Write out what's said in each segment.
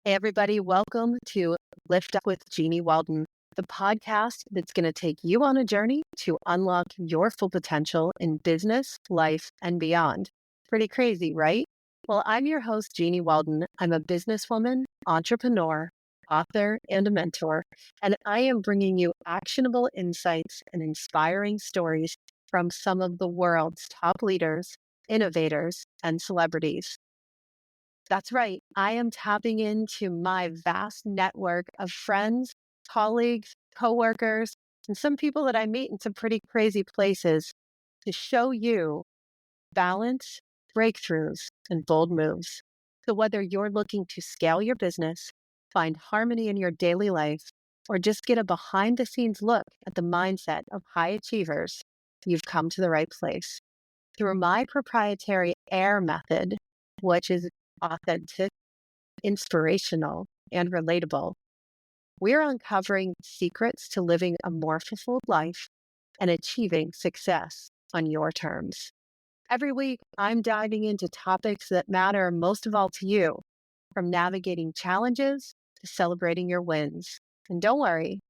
Hey, everybody, welcome to Lift Up with Jeannie Walden, the podcast that's going to take you on a journey to unlock your full potential in business, life, and beyond. Pretty crazy, right? Well, I'm your host, Jeannie Walden. I'm a businesswoman, entrepreneur, author, and a mentor, and I am bringing you actionable insights and inspiring stories from some of the world's top leaders, innovators, and celebrities. That's right. I am tapping into my vast network of friends, colleagues, coworkers, and some people that I meet in some pretty crazy places to show you balance, breakthroughs, and bold moves. So whether you're looking to scale your business, find harmony in your daily life, or just get a behind the scenes look at the mindset of high achievers, you've come to the right place. Through my proprietary AIR method, which is authentic, inspirational, and relatable, we're uncovering secrets to living a more fulfilled life and achieving success on your terms. Every week, I'm diving into topics that matter most of all to you, from navigating challenges to celebrating your wins. And don't worry,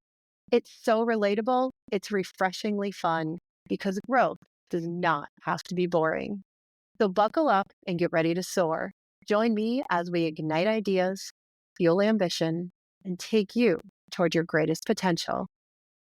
it's so relatable, it's refreshingly fun because growth does not have to be boring. So buckle up and get ready to soar. Join me as we ignite ideas, fuel ambition, and take you toward your greatest potential.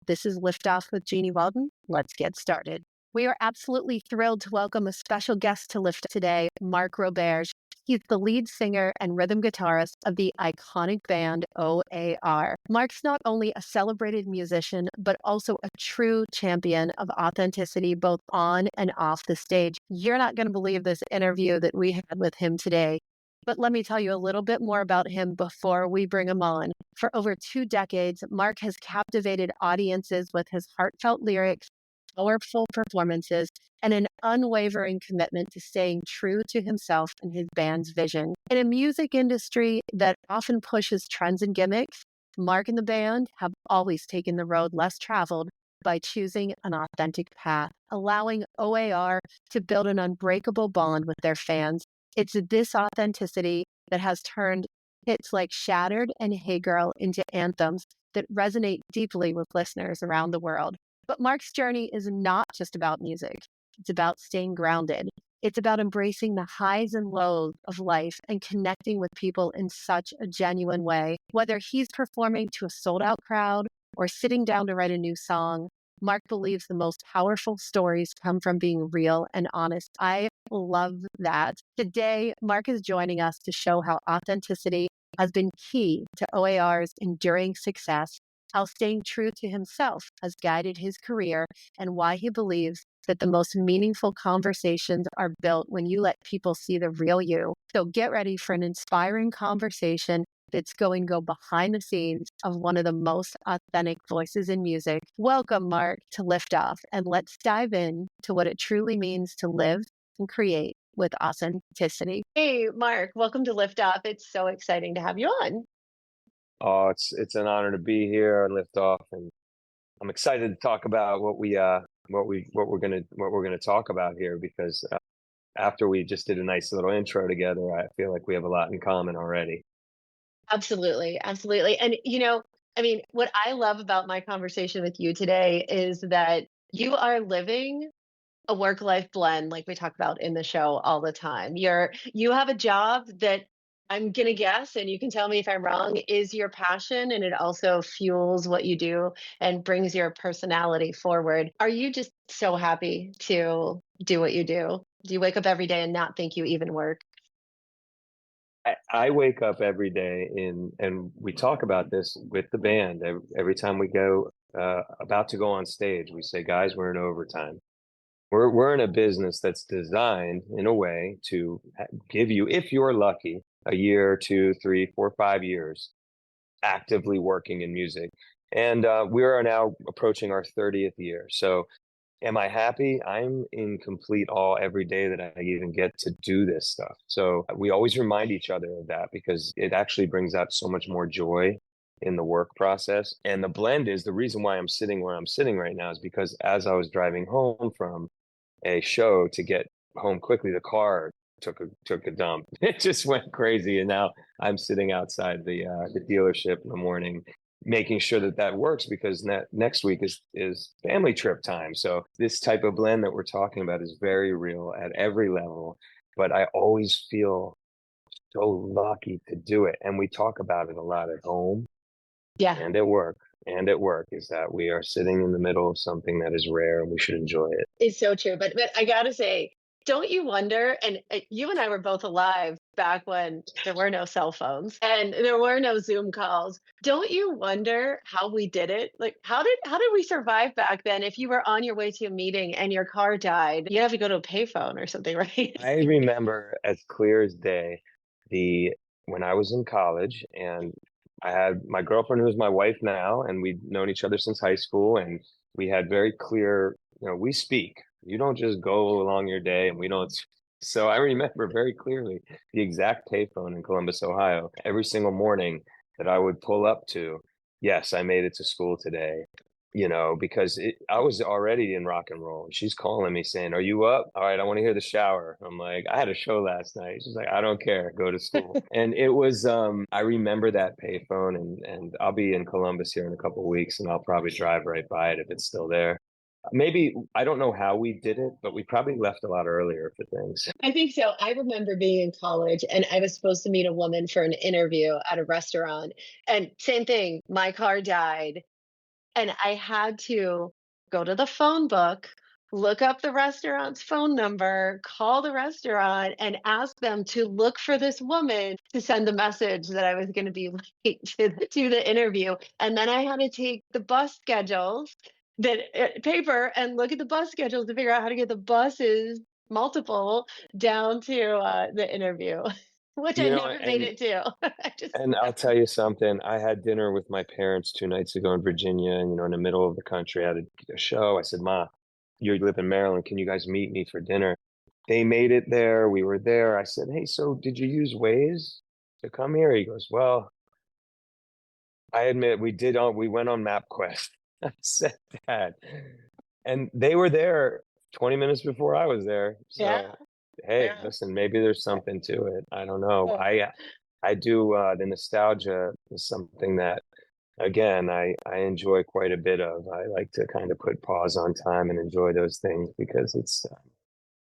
This is Liftoff with Jeannie Walden. Let's get started. We are absolutely thrilled to welcome a special guest to Lift today, Marc Roberge. He's the lead singer and rhythm guitarist of the iconic band O.A.R. Marc's not only a celebrated musician, but also a true champion of authenticity, both on and off the stage. You're not going to believe this interview that we had with him today. But let me tell you a little bit more about him before we bring him on. For over 2 decades, Marc has captivated audiences with his heartfelt lyrics, powerful performances, and an unwavering commitment to staying true to himself and his band's vision. In a music industry that often pushes trends and gimmicks, Marc and the band have always taken the road less traveled by choosing an authentic path, allowing O.A.R. to build an unbreakable bond with their fans. It's this authenticity that has turned hits like Shattered and Hey Girl into anthems that resonate deeply with listeners around the world. But Marc's journey is not just about music. It's about staying grounded. It's about embracing the highs and lows of life and connecting with people in such a genuine way. Whether he's performing to a sold-out crowd or sitting down to write a new song, Marc believes the most powerful stories come from being real and honest. I love that. Today, Marc is joining us to show how authenticity has been key to O.A.R.'s enduring success, how staying true to himself has guided his career, and why he believes that the most meaningful conversations are built when you let people see the real you. So get ready for an inspiring conversation that's going to go behind the scenes of one of the most authentic voices in music. Welcome, Marc, to Lift Off, and let's dive in to what it truly means to live and create with authenticity. Hey, Marc, welcome to Lift Off. It's so exciting to have you on. Oh, it's an honor to be here on Liftoff, and I'm excited to talk about what we're gonna talk about here because after we just did a nice little intro together, I feel like we have a lot in common already. Absolutely, absolutely. And, what I love about my conversation with you today is that you are living a work-life blend like we talk about in the show all the time. You have a job that I'm gonna guess, and you can tell me if I'm wrong, is your passion, and it also fuels what you do and brings your personality forward. Are you just so happy to do what you do? Do you wake up every day and not think you even work? I wake up every day and we talk about this with the band every time we go about to go on stage. We say, guys, we're in overtime. We're in a business that's designed in a way to give you, if you're lucky, a year, 2, 3, 4, 5 years actively working in music. And we are now approaching our 30th year. So am I happy? I'm in complete awe every day that I even get to do this stuff. So we always remind each other of that because it actually brings out so much more joy in the work process. And the blend is the reason why I'm sitting where I'm sitting right now is because as I was driving home from a show to get home quickly, the car took a dump. It just went crazy, and now I'm sitting outside the dealership in the morning, making sure that that works because next week is family trip time. So this type of blend that we're talking about is very real at every level. But I always feel so lucky to do it, and we talk about it a lot at home Yeah. and at work. And at work is that we are sitting in the middle of something that is rare and we should enjoy it. It's so true. But I gotta say, don't you wonder? And you and I were both alive back when there were no cell phones and there were no Zoom calls. Don't you wonder how we did it? Like, how did we survive back then? If you were on your way to a meeting and your car died, you have to go to a payphone or something, right? I remember as clear as day the when I was in college and I had my girlfriend who is my wife now, and we'd known each other since high school, and we had very clear, we speak. You don't just go along your day and we don't. So I remember very clearly the exact payphone in Columbus, Ohio, every single morning that I would pull up to. Yes, I made it to school today, because I was already in rock and roll. She's calling me saying, "Are you up? All right, I want to hear the shower." I'm like, "I had a show last night." She's like, "I don't care. Go to school." And it was, I remember that payphone, and I'll be in Columbus here in a couple of weeks, and I'll probably drive right by it if it's still there. Maybe I don't know how we did it, but we probably left a lot earlier for things. I think so. I remember being in college and I was supposed to meet a woman for an interview at a restaurant. And same thing, my car died. And I had to go to the phone book, look up the restaurant's phone number, call the restaurant, and ask them to look for this woman to send the message that I was going to be late to the interview. And then I had to take the bus schedules, that paper, and look at the bus schedules to figure out how to get the buses, multiple, down to the interview, which I You know, never made and it to. I just And I'll tell you something. I had dinner with my parents 2 nights ago in Virginia, and in the middle of the country, I had a show. I said, "Ma, you live in Maryland. Can you guys meet me for dinner?" They made it there. We were there. I said, "Hey, so did you use Waze to come here?" He goes, "Well, I admit we did we went on MapQuest." I said that. And they were there 20 minutes before I was there. yeah, So, hey, yeah. listen, maybe there's something to it. I don't know. Yeah. I do the nostalgia is something that again I enjoy quite a bit of. I like to kind of put pause on time and enjoy those things because it's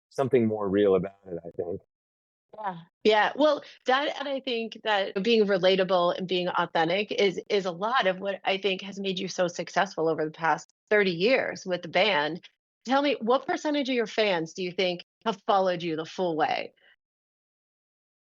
something more real about it, I think. Yeah. Yeah. Well, that and I think that being relatable and being authentic is a lot of what I think has made you so successful over the past 30 years with the band. Tell me, what percentage of your fans do you think have followed you the full way?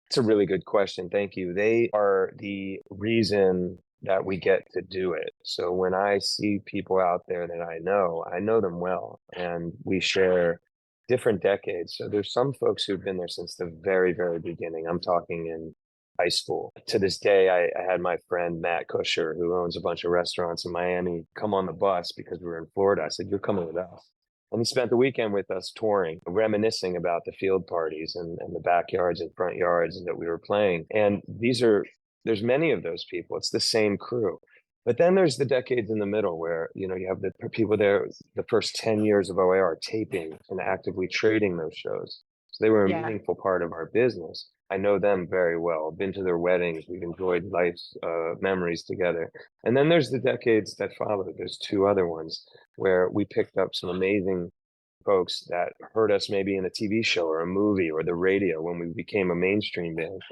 It's a really good question. Thank you. They are the reason that we get to do it. So when I see people out there that I know them well, and we share different decades. So there's some folks who've been there since the very, very beginning. I'm talking in high school. To this day, I had my friend Matt Kusher, who owns a bunch of restaurants in Miami, come on the bus because we were in Florida. I said, "You're coming with us." And he spent the weekend with us touring, reminiscing about the field parties and the backyards and front yards that we were playing. And there's many of those people. It's the same crew. But then there's the decades in the middle where, you have the people there, the first 10 years of O.A.R taping and actively trading those shows. So they were a Yeah. meaningful part of our business. I know them very well. Been to their weddings. We've enjoyed life's memories together. And then there's the decades that followed. There's two other ones where we picked up some amazing folks that heard us maybe in a TV show or a movie or the radio when we became a mainstream band.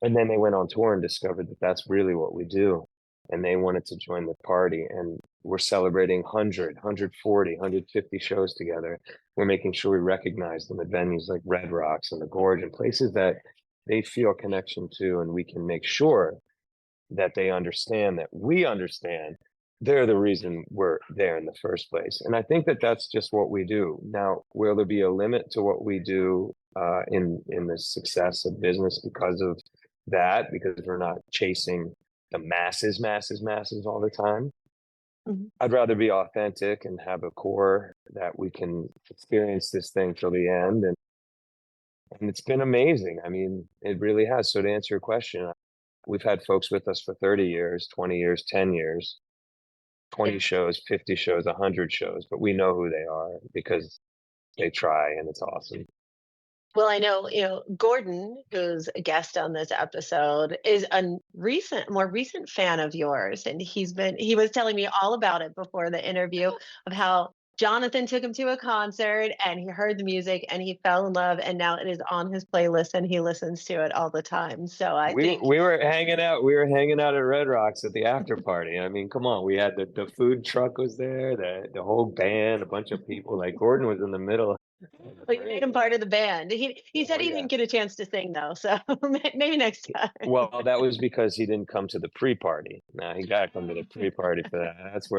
And then they went on tour and discovered that that's really what we do. And they wanted to join the party. And we're celebrating 100, 140, 150 shows together. We're making sure we recognize them at venues like Red Rocks and the Gorge and places that they feel connection to. And we can make sure that they understand that we understand they're the reason we're there in the first place. And I think that that's just what we do. Now, will there be a limit to what we do in the success of business because of that? Because we're not chasing the masses all the time. Mhm. I'd rather be authentic and have a core that we can experience this thing till the end. And it's been amazing. I mean, it really has. So to answer your question, we've had folks with us for 30 years, 20 years, 10 years, 20 Yeah. shows, 50 shows, 100 shows, but we know who they are because they try and it's awesome. Well, I know, Gordon, who's a guest on this episode, is a more recent fan of yours. And he was telling me all about it before the interview of how Jonathan took him to a concert and he heard the music and he fell in love. And now it is on his playlist and he listens to it all the time. So I think, We were hanging out. We were hanging out at Red Rocks at the after party. I mean, come on. We had the food truck was there, the whole band, a bunch of people. Like Gordon was in the middle. well, you made him part of the band. He said Oh he yeah. didn't get a chance to sing though. So maybe next time. Well, that was because he didn't come to the pre-party. Now he got to come to the pre-party for that. That's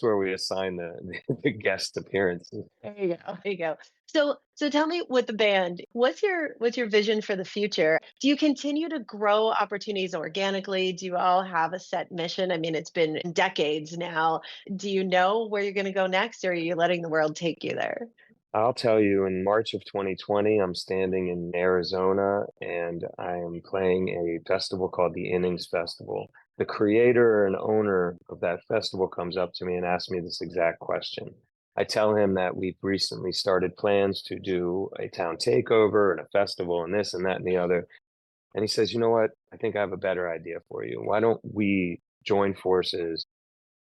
where we assign the guest appearances. There you go. There you go. So tell me with the band, what's your vision for the future? Do you continue to grow opportunities organically? Do you all have a set mission? I mean, it's been decades now. Do you know where you're going to go next, or are you letting the world take you there? I'll tell you, in March of 2020, I'm standing in Arizona and I am playing a festival called the Innings Festival. The creator and owner of that festival comes up to me and asks me this exact question. I tell him that we've recently started plans to do a town takeover and a festival and this and that and the other. And he says, you know what? I think I have a better idea for you. Why don't we join forces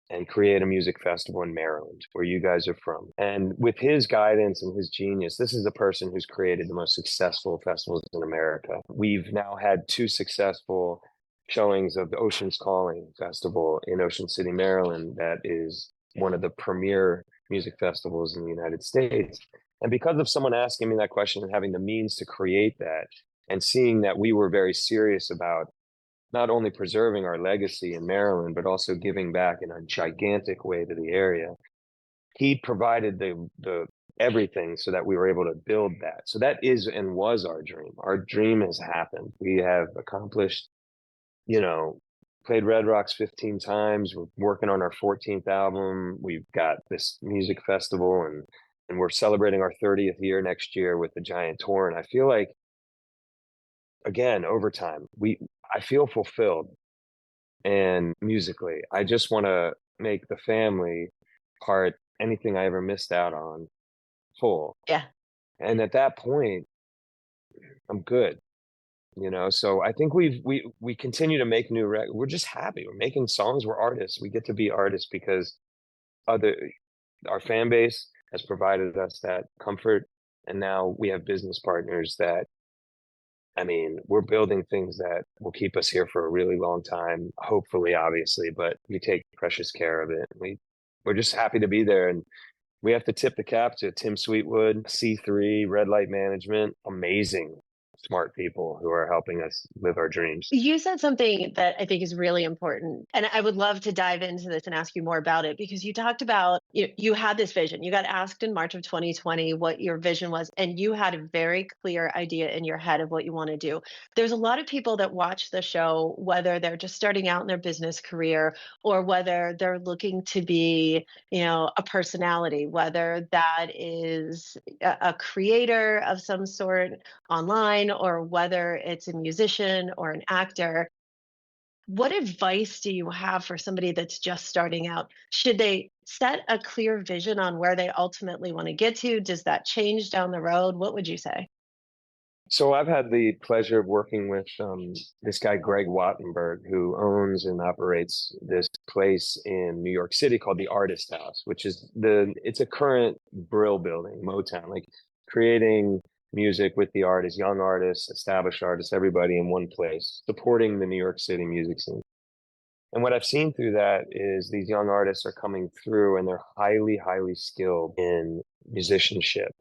and create a music festival in Maryland, where you guys are from? And with his guidance and his genius, this is a person who's created the most successful festivals in America. We've now had two successful showings of the Ocean's Calling Festival in Ocean City, Maryland, that is one of the premier music festivals in the United States. And because of someone asking me that question and having the means to create that, and seeing that we were very serious about not only preserving our legacy in Maryland, but also giving back in a gigantic way to the area. He provided the everything so that we were able to build that. So that is and was our dream. Our dream has happened. We have accomplished, you know, played Red Rocks 15 times. We're working on our 14th album. We've got this music festival and we're celebrating our 30th year next year with the giant tour. And I feel like, again, over time, I feel fulfilled. And musically, I just want to make the family part, anything I ever missed out on, full. Yeah. And at that point, I'm good. So I think we continue to make new we're just happy. We're making songs. We're artists. We get to be artists because other our fan base has provided us that comfort, and now we have business partners that, I mean, we're building things that will keep us here for a really long time, hopefully, obviously, but we take precious care of it. We're just happy to be there. And we have to tip the cap to Tim Sweetwood, C3, Red Light Management, amazing, smart people who are helping us live our dreams. You said something that I think is really important. And I would love to dive into this and ask you more about it because you talked about you had this vision. You got asked in March of 2020 what your vision was, and you had a very clear idea in your head of what you want to do. There's a lot of people that watch the show, whether they're just starting out in their business career or whether they're looking to be, a personality, whether that is a creator of some sort online or whether it's a musician or an actor. What advice do you have for somebody that's just starting out? Should they set a clear vision on where they ultimately want to get to? Does that change down the road? What would you say? So I've had the pleasure of working with this guy, Greg Wattenberg, who owns and operates this place in New York City called the Artist House, which is it's a current Brill building, Motown, like creating music with the artists, young artists, established artists, everybody in one place, supporting the New York City music scene. And what I've seen through that is these young artists are coming through and they're highly, highly skilled in musicianship.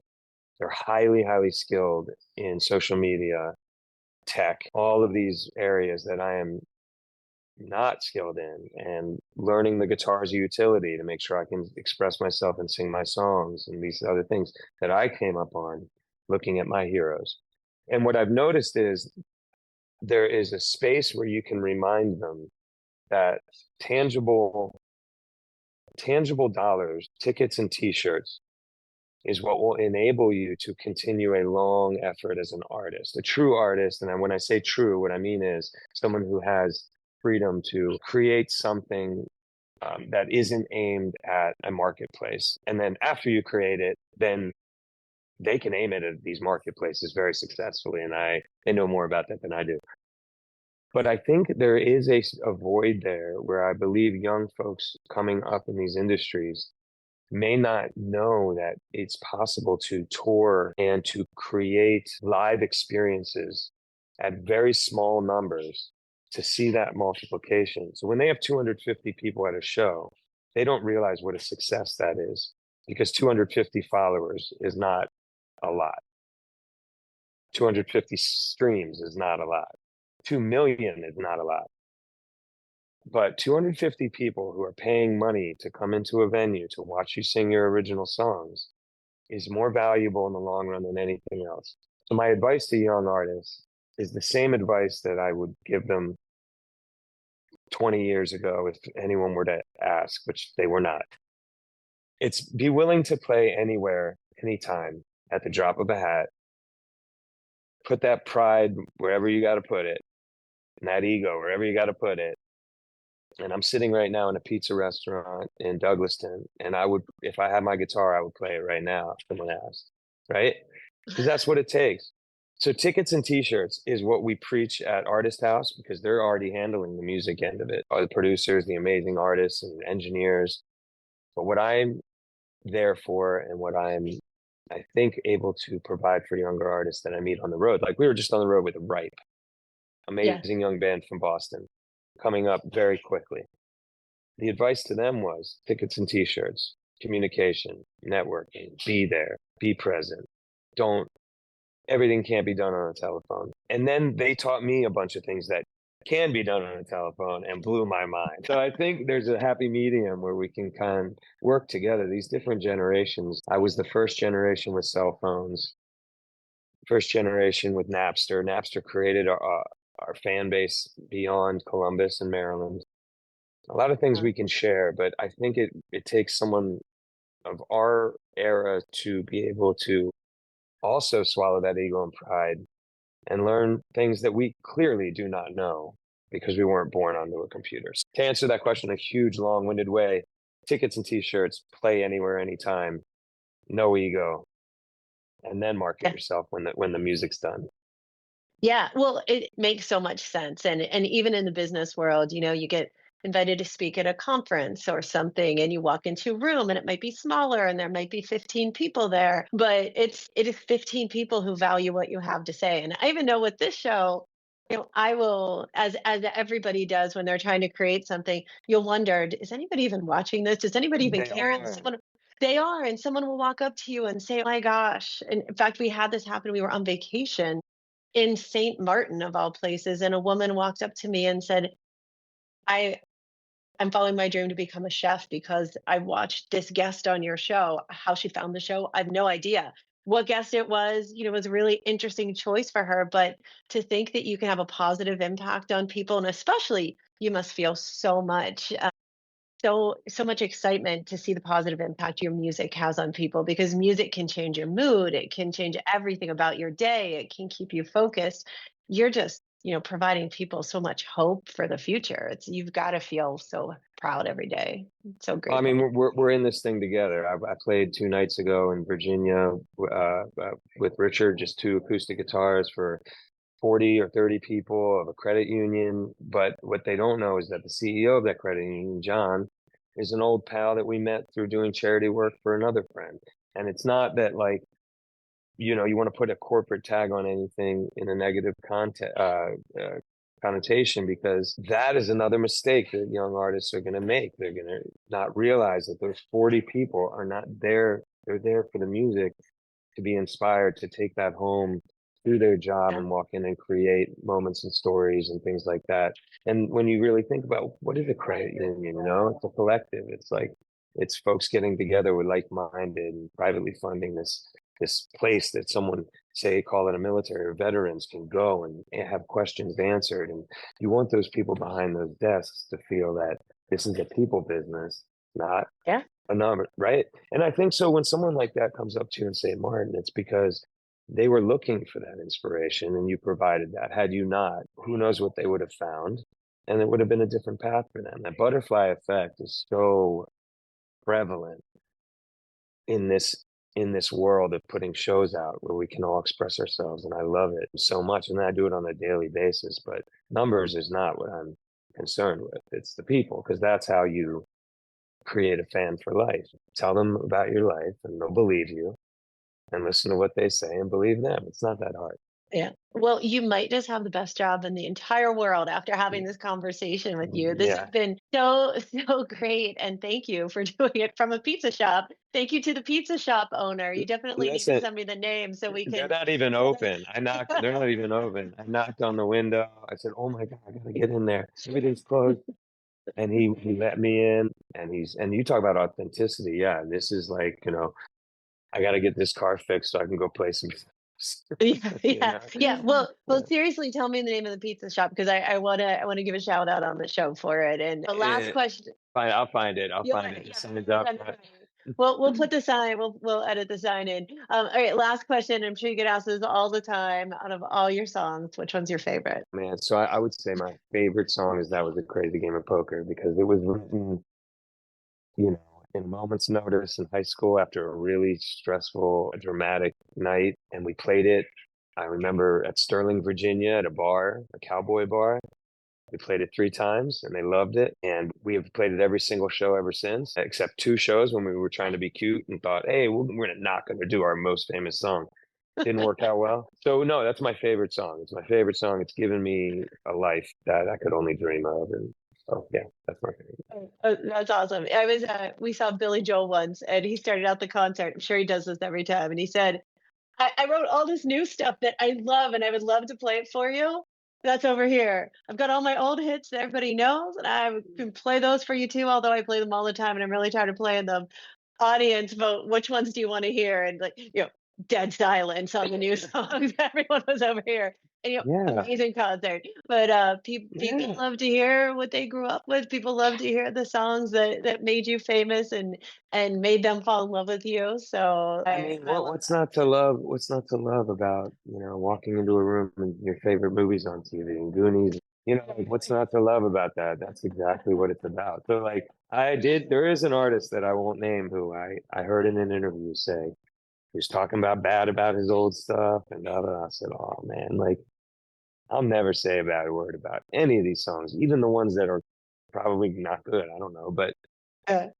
They're highly, highly skilled in social media, tech, all of these areas that I am not skilled in, and learning the guitar as a utility to make sure I can express myself and sing my songs and these other things that I came up on looking at my heroes. And what I've noticed is there is a space where you can remind them that tangible dollars, tickets and t-shirts is what will enable you to continue a long effort as an artist, a true artist. And when I say true, what I mean is someone who has freedom to create something that isn't aimed at a marketplace. And then after you create it, then they can aim it at these marketplaces very successfully, and they know more about that than I do. But I think there is a void there where I believe young folks coming up in these industries may not know that it's possible to tour and to create live experiences at very small numbers to see that multiplication. So when they have 250 people at a show, they don't realize what a success that is, because 250 followers is not a lot. 250 streams is not a lot. 2 million is not a lot. But 250 people who are paying money to come into a venue to watch you sing your original songs is more valuable in the long run than anything else. So my advice to young artists is the same advice that I would give them 20 years ago if anyone were to ask, which they were not. It's be willing to play anywhere, anytime, at the drop of a hat. Put that pride wherever you got to put it, and that ego wherever you got to put it. And I'm sitting right now in a pizza restaurant in Douglaston, and I would, if I had my guitar, I would play it right now if someone asked, right? Because that's what it takes. So tickets and t-shirts is what we preach at Artist House, because they're already handling the music end of it, are the producers, the amazing artists and engineers. But what I'm there for, and what I think, able to provide for younger artists that I meet on the road, like we were just on the road with Ripe, Yeah. amazing young band from Boston, coming up very quickly. The advice to them was tickets and t-shirts, communication, networking, be there, be present. Don't, everything can't be done on a telephone. And then they taught me a bunch of things that can be done on a telephone and blew my mind. So I think there's a happy medium where we can kind of work together, these different generations. I was the first generation with cell phones, first generation with Napster. Napster created our fan base beyond Columbus and Maryland. A lot of things we can share, but I think it takes someone of our era to be able to also swallow that ego and pride and learn things that we clearly do not know because we weren't born onto a computer. So to answer that question in a huge, long-winded way, tickets and t-shirts, play anywhere, anytime, no ego, and then market Yeah. yourself when the music's done. Yeah, well, it makes so much sense, and even in the business world, you get invited to speak at a conference or something, and you walk into a room, and it might be smaller, and there might be 15 people there, but it is 15 people who value what you have to say. And I even know with this show, I will, as everybody does when they're trying to create something, you'll wonder, is anybody even watching this? Does anybody even They care? And are. someone they are, and someone will walk up to you and say, "Oh my gosh!" And in fact, we had this happen. We were on vacation in St. Martin of all places, and a woman walked up to me and said, I I'm following my dream to become a chef because I watched this guest on your show. How she found the show, I have no idea. What guest it was, was a really interesting choice for her. But to think that you can have a positive impact on people, and especially you must feel so much excitement to see the positive impact your music has on people, because music can change your mood, it can change everything about your day, it can keep you focused. You're just providing people so much hope for the future. You've got to feel so proud every day. So I grateful. mean, we're in this thing together. I played 2 nights ago in Virginia with Richard, just two acoustic guitars for 40 or 30 people of a credit union. But what they don't know is that the CEO of that credit union, John, is an old pal that we met through doing charity work for another friend. And it's not that, like, you want to put a corporate tag on anything in a negative connotation, because that is another mistake that young artists are going to make. They're going to not realize that those 40 people are not there. They're there for the music, to be inspired to take that home, do their job, Yeah. and walk in and create moments and stories and things like that. And when you really think about what is a credit union, it's a collective. It's like, it's folks getting together with like-minded and privately funding this place that someone, say, call it a military or veterans, can go and have questions answered. And you want those people behind those desks to feel that this is a people business, not Yeah. a number, right? And I think so when someone like that comes up to you in St. Martin, it's because they were looking for that inspiration and you provided that. Had you not, who knows what they would have found, and it would have been a different path for them. That butterfly effect is so prevalent in this in this world of putting shows out where we can all express ourselves. And I love it so much. And I do it on a daily basis, but numbers is not what I'm concerned with. It's the people, because that's how you create a fan for life. Tell them about your life and they'll believe you, and listen to what they say and believe them. It's not that hard. Yeah. Well, you might just have the best job in the entire world after having this conversation with you. This has Yeah. been so, so great. And thank you for doing it from a pizza shop. Thank you to the pizza shop owner. You definitely need to Listen, send me the name so we they're can. not even open. They're not even open. I knocked on the window. I said, "Oh my God, I gotta get in there. Everything's closed." And he let me in, and you talk about authenticity. Yeah, this is like, I got to get this car fixed so I can go play some. Yeah, you yeah, know, yeah. Well, yeah. seriously, tell me the name of the pizza shop because I wanna give a shout out on the show for it. And the last Eh, question. Fine, I'll find it. I'll Yeah, find it. The yeah, sign's please up. send it to me. We'll put the sign. We'll edit the sign in. All right, last question. I'm sure you get asked this all the time. Out of all your songs, which one's your favorite? Man, so I would say my favorite song is "That Was a Crazy Game of Poker" because it was written, in a moment's notice in high school after a really stressful, dramatic night, and we played it. I remember at Sterling, Virginia, at a bar, a cowboy bar. We played it 3 times and they loved it. And we have played it every single show ever since, except 2 shows when we were trying to be cute and thought, hey, we're not going to do our most famous song. Didn't work out well. So, no, that's my favorite song. It's my favorite song. It's given me a life that I could only dream of. And so, yeah, that's my favorite. That's awesome. We saw Billy Joel once, and he started out the concert. I'm sure he does this every time. And he said, I wrote all this new stuff that I love, and I would love to play it for you. That's over here. I've got all my old hits that everybody knows, and I can play those for you too. Although I play them all the time, and I'm really tired of playing them. Audience vote. Which ones do you want to hear? And like, dead silence on the new songs. Everyone was over here. And Yeah, amazing concert. But people yeah. love to hear what they grew up with. People love to hear the songs that made you famous and made them fall in love with you. So I I mean, I love what's not to love? What's not to love about, walking into a room and your favorite movies on TV and Goonies? Like, what's not to love about that? That's exactly what it's about. So, like, there is an artist that I won't name who I heard in an interview say he was talking about bad about his old stuff and blah, blah. I said, oh man, like, I'll never say a bad word about any of these songs, even the ones that are probably not good. I don't know, but that.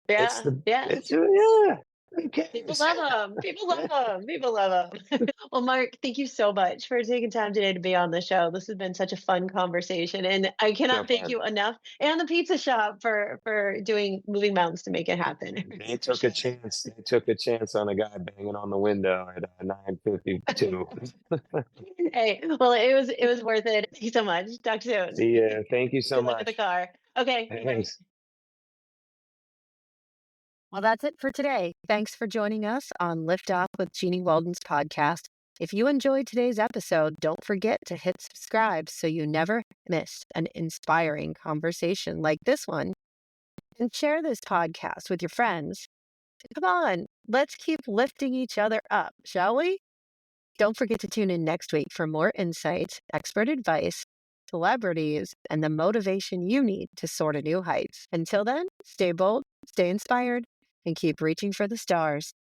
Yeah, yeah. yeah, who People cares? love them. People love them. People love them. Well, Mark, thank you so much for taking time today to be on the show. This has been such a fun conversation, and I So cannot thank fun. you enough. And the pizza shop for doing moving mountains to make it happen. I really They took a appreciate it. chance. They took a chance on a guy banging on the window at 9:52. Hey, well, it was worth it. Thank you so much. Talk soon. See ya. Thank you so Good luck with the much. car. Okay, bye. Thanks. Well, that's it for today. Thanks for joining us on Lift Off with Jeannie Walden's podcast. If you enjoyed today's episode, don't forget to hit subscribe so you never miss an inspiring conversation like this one. And share this podcast with your friends. Come on, let's keep lifting each other up, shall we? Don't forget to tune in next week for more insights, expert advice, celebrities, and the motivation you need to soar to new heights. Until then, stay bold, stay inspired, and keep reaching for the stars.